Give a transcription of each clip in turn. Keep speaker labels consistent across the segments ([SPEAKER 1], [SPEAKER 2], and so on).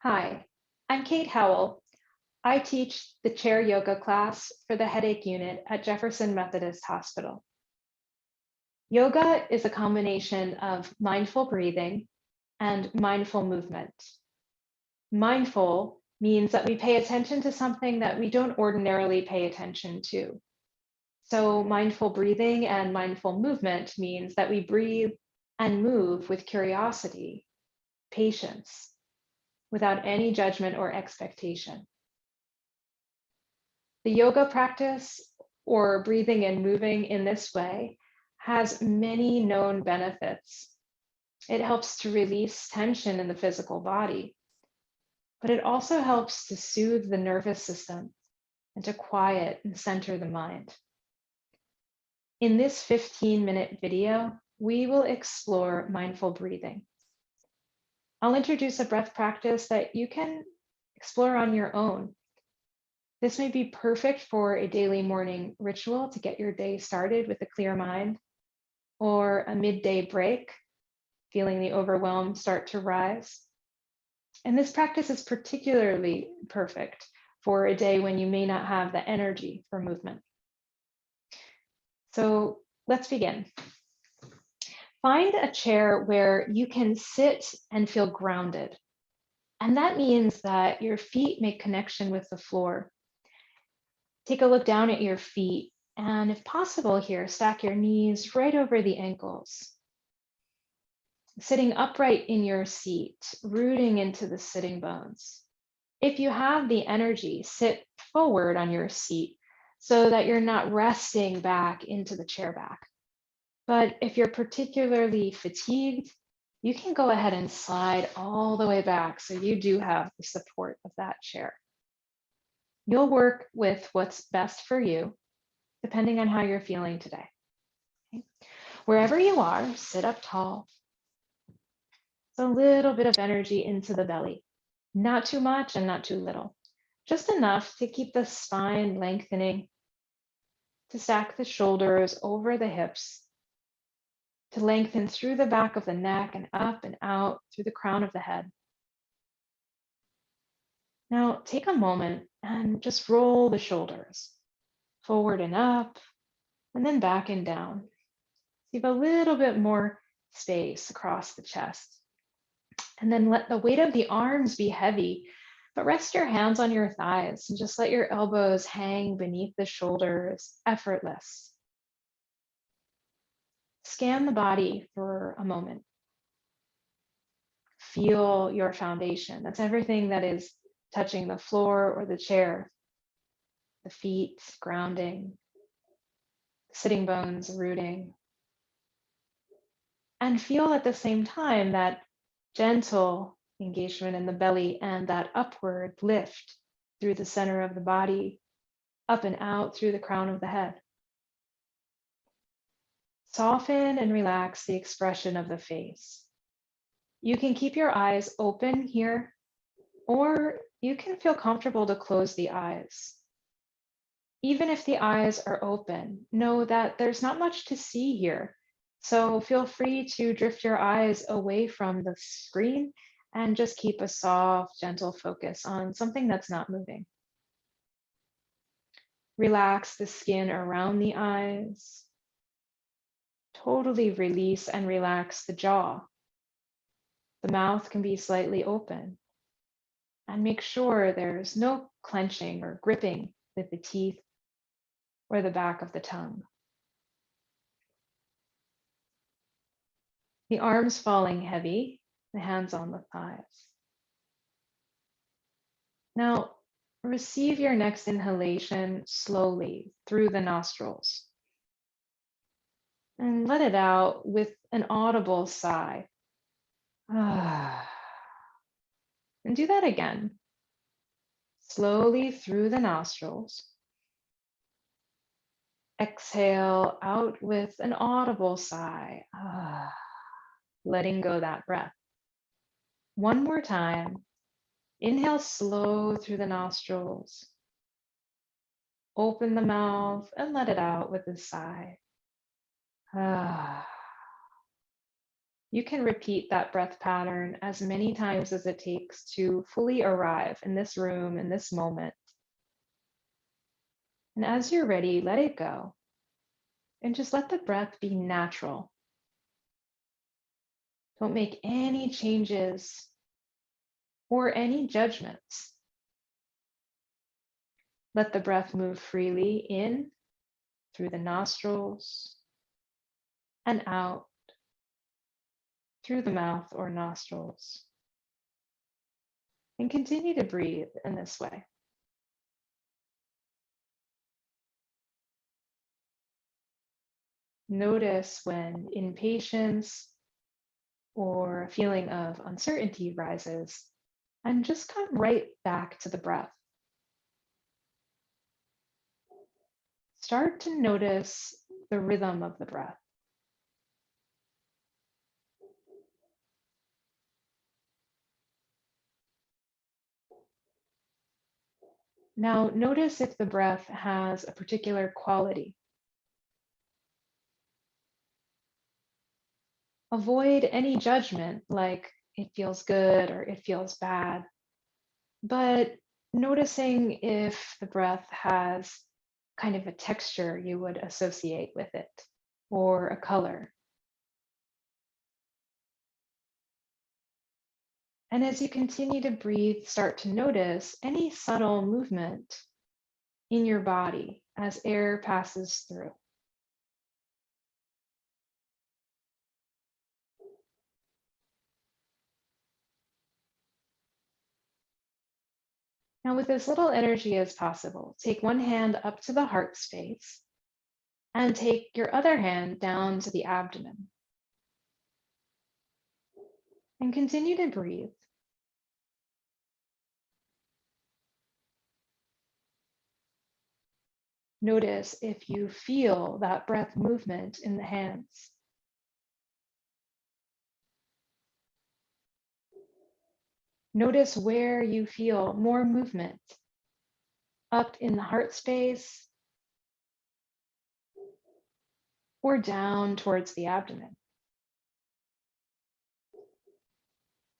[SPEAKER 1] Hi, I'm Kate Howell. I teach the chair yoga class for the headache unit at Jefferson Methodist Hospital. Yoga is a combination of mindful breathing and mindful movement. Mindful means that we pay attention to something that we don't ordinarily pay attention to. So mindful breathing and mindful movement means that we breathe and move with curiosity, patience, without any judgment or expectation. The yoga practice or breathing and moving in this way has many known benefits. It helps to release tension in the physical body, but it also helps to soothe the nervous system and to quiet and center the mind. In this 15-minute video, we will explore mindful breathing. I'll introduce a breath practice that you can explore on your own. This may be perfect for a daily morning ritual to get your day started with a clear mind, or a midday break, feeling the overwhelm start to rise. And this practice is particularly perfect for a day when you may not have the energy for movement. So let's begin. Find a chair where you can sit and feel grounded. And that means that your feet make connection with the floor. Take a look down at your feet, and if possible here, stack your knees right over the ankles. Sitting upright in your seat, rooting into the sitting bones. If you have the energy, sit forward on your seat so that you're not resting back into the chair back. But if you're particularly fatigued, you can go ahead and slide all the way back so you do have the support of that chair. You'll work with what's best for you, depending on how you're feeling today. Okay. Wherever you are, sit up tall. So a little bit of energy into the belly, not too much and not too little, just enough to keep the spine lengthening, to stack the shoulders over the hips, to lengthen through the back of the neck and up and out through the crown of the head. Now take a moment and just roll the shoulders forward and up, and then back and down. Leave a little bit more space across the chest. And then let the weight of the arms be heavy, but rest your hands on your thighs and just let your elbows hang beneath the shoulders, effortless. Scan the body for a moment. Feel your foundation. That's everything that is touching the floor or the chair, the feet grounding, sitting bones rooting. And feel at the same time that gentle engagement in the belly and that upward lift through the center of the body, up and out through the crown of the head. Soften and relax the expression of the face. You can keep your eyes open here, or you can feel comfortable to close the eyes. Even if the eyes are open, know that there's not much to see here. So feel free to drift your eyes away from the screen and just keep a soft, gentle focus on something that's not moving. Relax the skin around the eyes. Totally release and relax the jaw. The mouth can be slightly open. And make sure there's no clenching or gripping with the teeth or the back of the tongue. The arms falling heavy, the hands on the thighs. Now, receive your next inhalation slowly through the nostrils. And let it out with an audible sigh. And do that again. Slowly through the nostrils. Exhale out with an audible sigh. Letting go that breath. One more time. Inhale slow through the nostrils. Open the mouth and let it out with a sigh. You can repeat that breath pattern as many times as it takes to fully arrive in this room, in this moment. And as you're ready, let it go. And just let the breath be natural. Don't make any changes or any judgments. Let the breath move freely in through the nostrils and out through the mouth or nostrils. And continue to breathe in this way. Notice when impatience or a feeling of uncertainty rises, and just come right back to the breath. Start to notice the rhythm of the breath. Now, notice if the breath has a particular quality. Avoid any judgment like it feels good or it feels bad, but noticing if the breath has kind of a texture you would associate with it or a color. And as you continue to breathe, start to notice any subtle movement in your body as air passes through. Now, with as little energy as possible, take one hand up to the heart space and take your other hand down to the abdomen. And continue to breathe. Notice if you feel that breath movement in the hands. Notice where you feel more movement, up in the heart space or down towards the abdomen.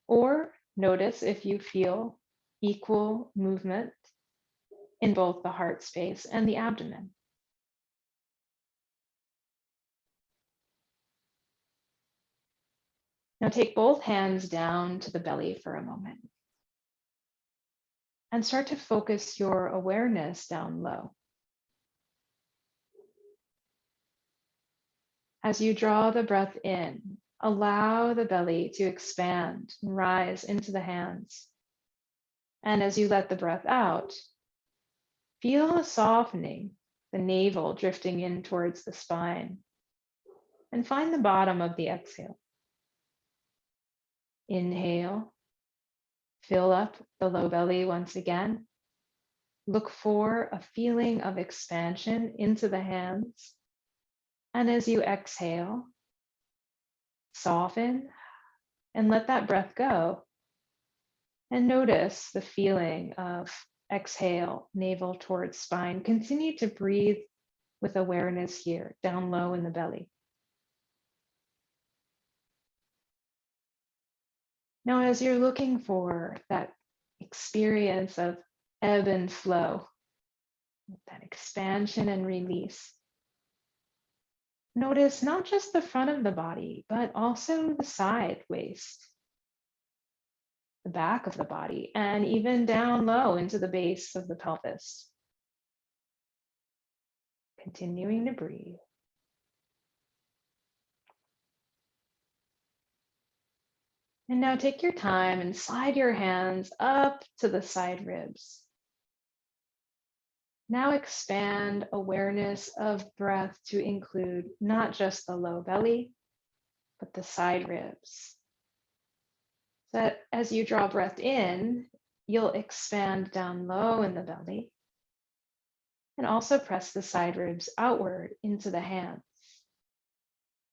[SPEAKER 1] Or notice if you feel equal movement in both the heart space and the abdomen. Now take both hands down to the belly for a moment and start to focus your awareness down low. As you draw the breath in, allow the belly to expand and rise into the hands. And as you let the breath out, feel a softening, the navel drifting in towards the spine. And find the bottom of the exhale. Inhale, fill up the low belly once again. Look for a feeling of expansion into the hands. And as you exhale, soften and let that breath go. And notice the feeling of exhale, navel towards spine. Continue to breathe with awareness here, down low in the belly. Now, as you're looking for that experience of ebb and flow, that expansion and release, notice not just the front of the body, but also the side waist, the back of the body, and even down low into the base of the pelvis. Continuing to breathe. And now take your time and slide your hands up to the side ribs. Now expand awareness of breath to include not just the low belly, but the side ribs. So that as you draw breath in, you'll expand down low in the belly and also press the side ribs outward into the hands.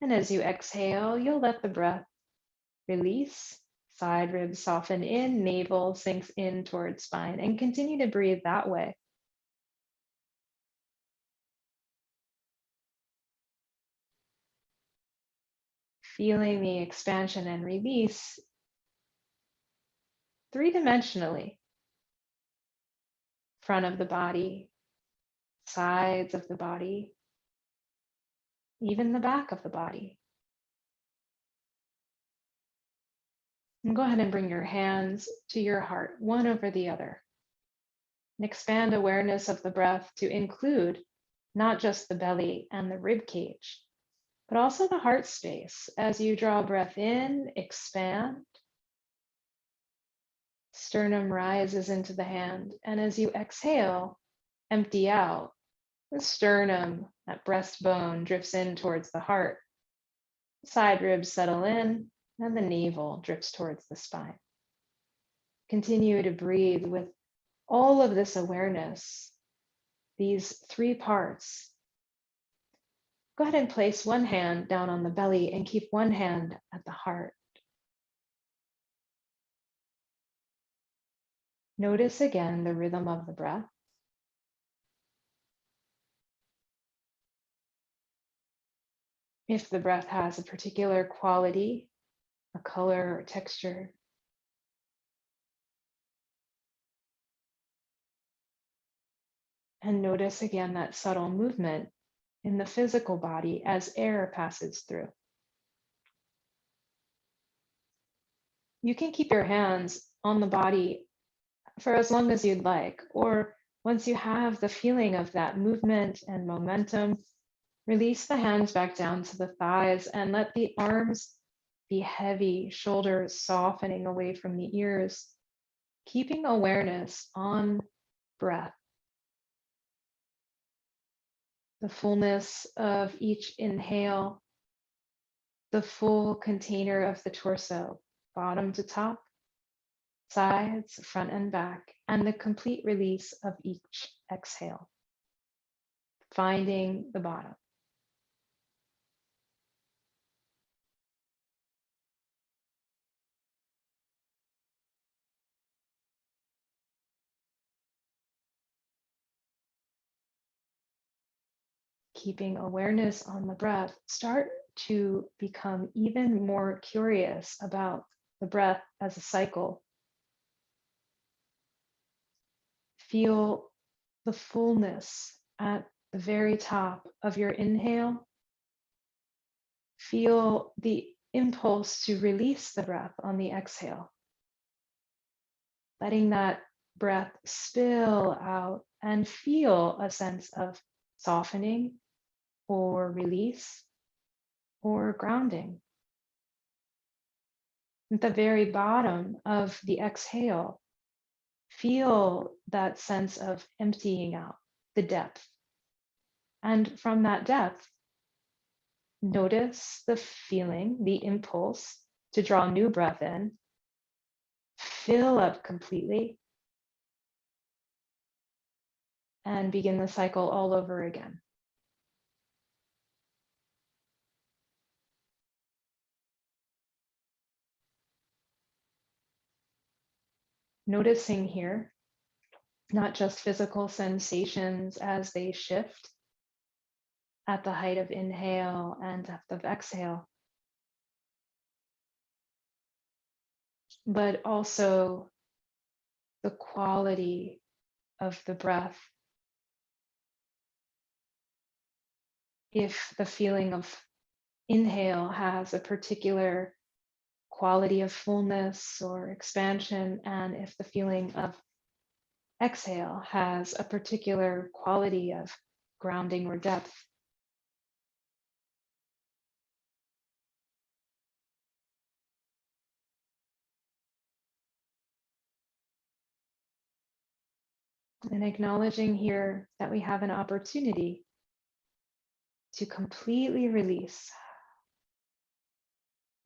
[SPEAKER 1] And as you exhale, you'll let the breath release, side ribs soften in, navel sinks in towards spine, and continue to breathe that way. feeling the expansion and release three-dimensionally. Front of the body, sides of the body, even the back of the body. And go ahead and bring your hands to your heart, one over the other. And expand awareness of the breath to include not just the belly and the rib cage, but also the heart space. As you draw breath in, expand. Sternum rises into the hand. And as you exhale, empty out. The sternum, that breastbone, drifts in towards the heart. Side ribs settle in, and the navel drifts towards the spine. Continue to breathe with all of this awareness, these three parts. Go ahead and place one hand down on the belly and keep one hand at the heart. Notice again the rhythm of the breath. If the breath has a particular quality, a color or texture. And notice again that subtle movement in the physical body as air passes through. You can keep your hands on the body for as long as you'd like, or once you have the feeling of that movement and momentum, release the hands back down to the thighs and let the arms be heavy, shoulders softening away from the ears, keeping awareness on breath. The fullness of each inhale, the full container of the torso, bottom to top, sides, front and back, and the complete release of each exhale, finding the bottom. Keeping awareness on the breath, start to become even more curious about the breath as a cycle. Feel the fullness at the very top of your inhale. Feel the impulse to release the breath on the exhale. Letting that breath spill out and feel a sense of softening or release or grounding. At the very bottom of the exhale, feel that sense of emptying out, the depth. And from that depth, notice the feeling, the impulse to draw new breath in, fill up completely, and begin the cycle all over again. Noticing here, not just physical sensations as they shift at the height of inhale and depth of exhale, but also the quality of the breath. If the feeling of inhale has a particular quality of fullness or expansion, and if the feeling of exhale has a particular quality of grounding or depth. And acknowledging here that we have an opportunity to completely release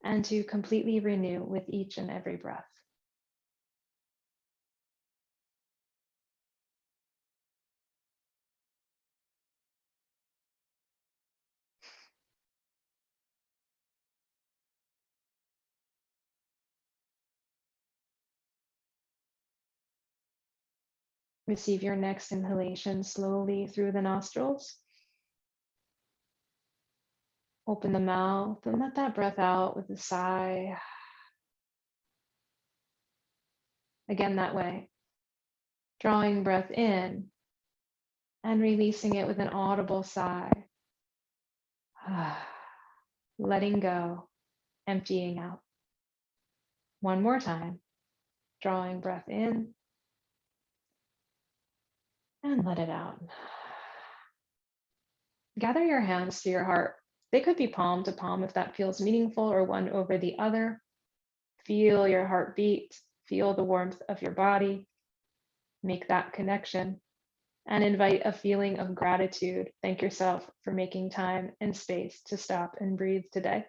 [SPEAKER 1] and to completely renew with each and every breath. Receive your next inhalation slowly through the nostrils. Open the mouth and let that breath out with a sigh. Again, that way. Drawing breath in and releasing it with an audible sigh. Letting go, emptying out. One more time. Drawing breath in and let it out. Gather your hands to your heart. They could be palm to palm if that feels meaningful, or one over the other. Feel your heartbeat. Feel the warmth of your body. Make that connection and invite a feeling of gratitude. Thank yourself for making time and space to stop and breathe today.